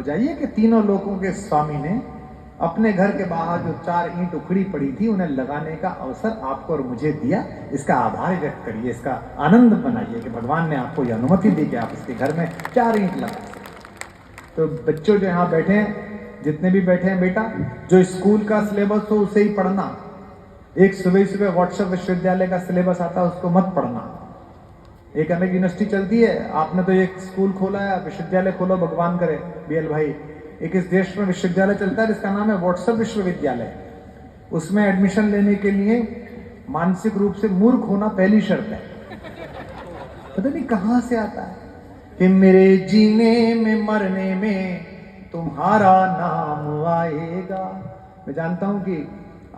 हो जाइए कि तीनों लोकों के स्वामी ने अपने घर के बाहर जो 4 ईंट उखड़ी पड़ी थी उन्हें लगाने का अवसर आपको और मुझे दिया। इसका आभार व्यक्त करिए, इसका आनंद मनाइए कि भगवान ने आपको यह अनुमति दी कि आप इसके घर में 4 ईंट लगा सकें। तो बच्चों जो यहाँ बैठे हैं, जितने भी बैठे हैं बेटा, जो स्कूल का सिलेबस हो उसे ही पढ़ना। एक सुबह सुबह व्हाट्सएप विश्वविद्यालय का सिलेबस आता है, उसको मत पढ़ना। एक अलग यूनिवर्सिटी चलती है, आपने तो एक स्कूल खोला है, विश्वविद्यालय खोलो, भगवान करे बीएल भाई। एक इस देश में विश्वविद्यालय चलता है जिसका नाम है व्हाट्सएप विश्वविद्यालय। उसमें एडमिशन लेने के लिए मानसिक रूप से मूर्ख होना पहली शर्त है। पता नहीं कहां से आता है कि मेरे जीने में मरने में तुम्हारा नाम आएगा। मैं जानता हूं कि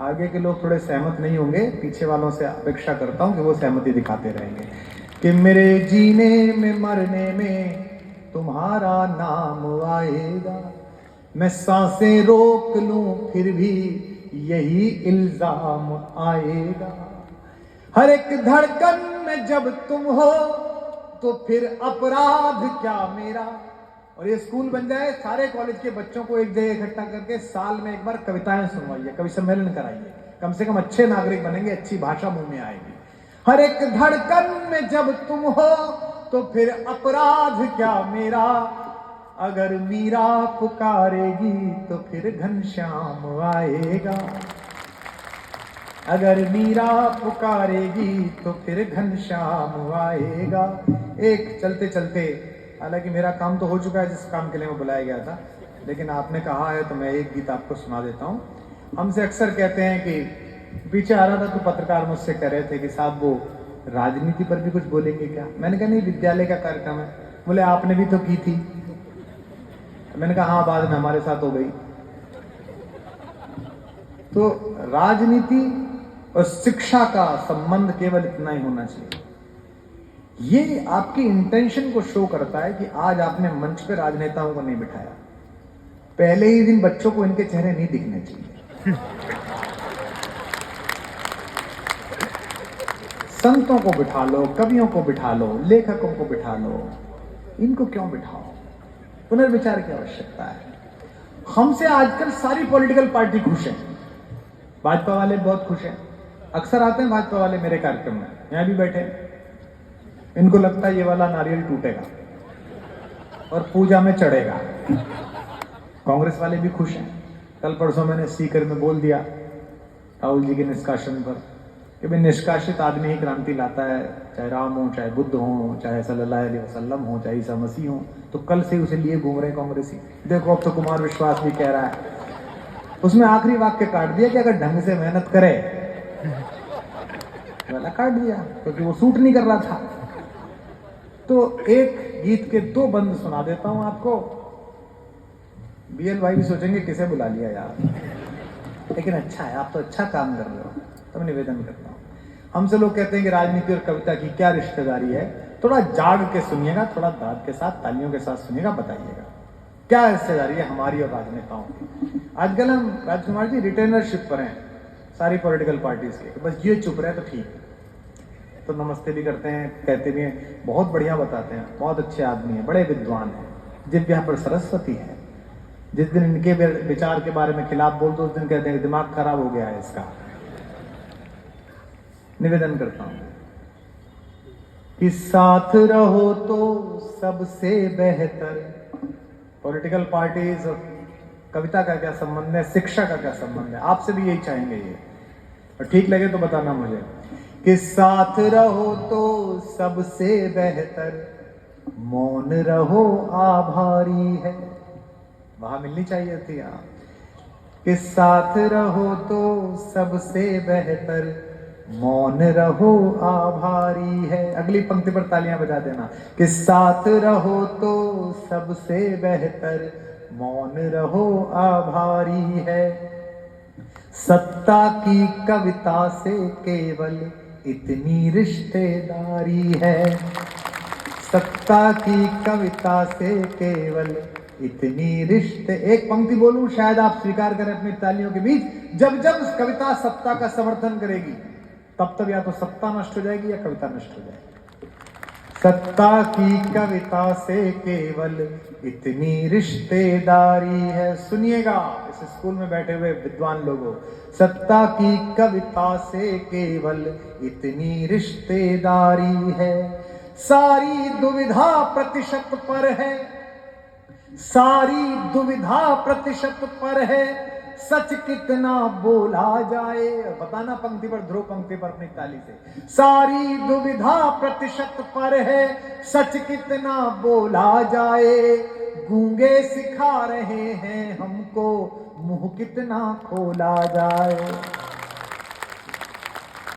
आगे के लोग थोड़े सहमत नहीं होंगे, पीछे वालों से अपेक्षा करता हूं कि वो सहमति दिखाते रहेंगे कि मेरे जीने में मरने में तुम्हारा नाम आएगा। मैं सांसें रोक लूं फिर भी यही इल्जाम आएगा। हर एक धड़कन में जब तुम हो तो फिर अपराध क्या मेरा। और ये स्कूल बन जाए, सारे कॉलेज के बच्चों को एक जगह इकट्ठा करके साल में एक बार कविताएं सुनवाइए, कवि सम्मेलन कराइए। कम से कम अच्छे नागरिक बनेंगे, अच्छी भाषा मुंह में आएगी। हर एक धड़कन में जब तुम हो तो फिर अपराध क्या मेरा। अगर मीरा पुकारेगी तो फिर घनश्याम आएगा। अगर मीरा पुकारेगी तो फिर घनश्याम आएगा। एक चलते चलते, हालांकि मेरा काम तो हो चुका है जिस काम के लिए मैं बुलाया गया था, लेकिन आपने कहा है तो मैं एक गीत आपको सुना देता हूँ। हमसे अक्सर कहते हैं कि पीछे आ रहा था तो पत्रकार मुझसे कह रहे थे कि साहब वो राजनीति पर भी कुछ बोलेंगे क्या। मैंने कहा नहीं, विद्यालय का कार्यक्रम है। बोले आपने भी तो की थी। मैंने कहा हाँ, बाद में हमारे साथ हो गई। तो राजनीति और शिक्षा का संबंध केवल इतना ही होना चाहिए। ये आपकी इंटेंशन को शो करता है कि आज आपने मंच पे राजनेताओं को नहीं बिठाया। पहले ही दिन बच्चों को इनके चेहरे नहीं दिखने चाहिए। संतों को बिठा लो, कवियों को बिठा लो, लेखकों को बिठा लो, इनको क्यों बिठाओ। पुनर्विचार की आवश्यकता है। हमसे आजकल सारी पॉलिटिकल पार्टी खुश है। भाजपा वाले बहुत खुश हैं, अक्सर आते हैं भाजपा वाले मेरे कार्यक्रम में, यहां भी बैठे। इनको लगता है ये वाला नारियल टूटेगा और पूजा में चढ़ेगा। कांग्रेस वाले भी खुश हैं। कल परसों मैंने सीकर में बोल दिया राहुल जी के निष्कासन पर कि भाई निष्कासित आदमी ही क्रांति लाता है, चाहे राम हो, चाहे बुद्ध हो, चाहे सल्लल्लाहु अलैहि वसल्लम हो, चाहे ईसा मसीह हो। तो कल से उसे लिए घूम रहे कांग्रेसी। देखो अब तो कुमार विश्वास भी कह रहा है, उसमें आखिरी वाक्य काट दिया कि अगर ढंग से मेहनत करे, वाला काट दिया क्योंकि वो सूट नहीं कर रहा था। तो एक गीत के 2 बंद सुना देता हूं आपको। बीएल भाई भी सोचेंगे किसे बुला लिया यार, लेकिन अच्छा है, आप तो अच्छा काम कर रहे हो, तो मैं निवेदन करता हूं। हमसे लोग कहते हैं कि राजनीति और कविता की क्या रिश्तेदारी है। थोड़ा जाग के सुनिएगा, थोड़ा दाद के साथ, तालियों के साथ सुनिएगा, बताइएगा क्या रिश्तेदारी है हमारी और राजनेताओं की। आजकल हम राजकुमार जी रिटेनरशिप पर हैं सारी पॉलिटिकल पार्टीज के, बस ये चुप रहे तो ठीक है। तो नमस्ते भी करते हैं, कहते भी हैं, बहुत बढ़िया बताते हैं, बहुत अच्छे आदमी हैं, बड़े विद्वान हैं, दिव्या पर सरस्वती है। जिस दिन इनके विचार के बारे में खिलाफ बोल दो उस दिन कहते हैं दिमाग खराब हो गया है इसका। निवेदन करता हूं कि साथ रहो तो सबसे बेहतर। पॉलिटिकल पार्टीज और कविता का क्या संबंध है, शिक्षा का क्या संबंध है, आपसे भी यही चाहेंगे ये, और ठीक लगे तो बताना मुझे कि साथ रहो तो सबसे बेहतर, मौन रहो आभारी है। वहां मिलनी चाहिए थी आप कि साथ रहो तो सबसे बेहतर, मौन रहो आभारी है। अगली पंक्ति पर तालियां बजा देना कि साथ रहो तो सबसे बेहतर, मौन रहो आभारी है। सत्ता की कविता से केवल इतनी रिश्तेदारी है। सत्ता की कविता से केवल इतनी रिश्ते। एक पंक्ति बोलूं, शायद आप स्वीकार करें अपनी तालियों के बीच। जब जब कविता सत्ता का समर्थन करेगी तब तब या तो सत्ता नष्ट हो जाएगी या कविता नष्ट हो जाएगी। सत्ता की कविता से केवल इतनी रिश्तेदारी है। सुनिएगा इस स्कूल में बैठे हुए विद्वान लोगों, सत्ता की कविता से केवल इतनी रिश्तेदारी है। सारी दुविधा प्रतिशत पर है, सारी दुविधा प्रतिशत पर है, सच कितना बोला जाए। बताना पंक्ति पर, ध्रुव पंक्ति पर अपनी ताली से। सारी दुविधा प्रतिशत पर है, सच कितना बोला जाए। गूंगे सिखा रहे हैं हमको, मुंह कितना खोला जाए।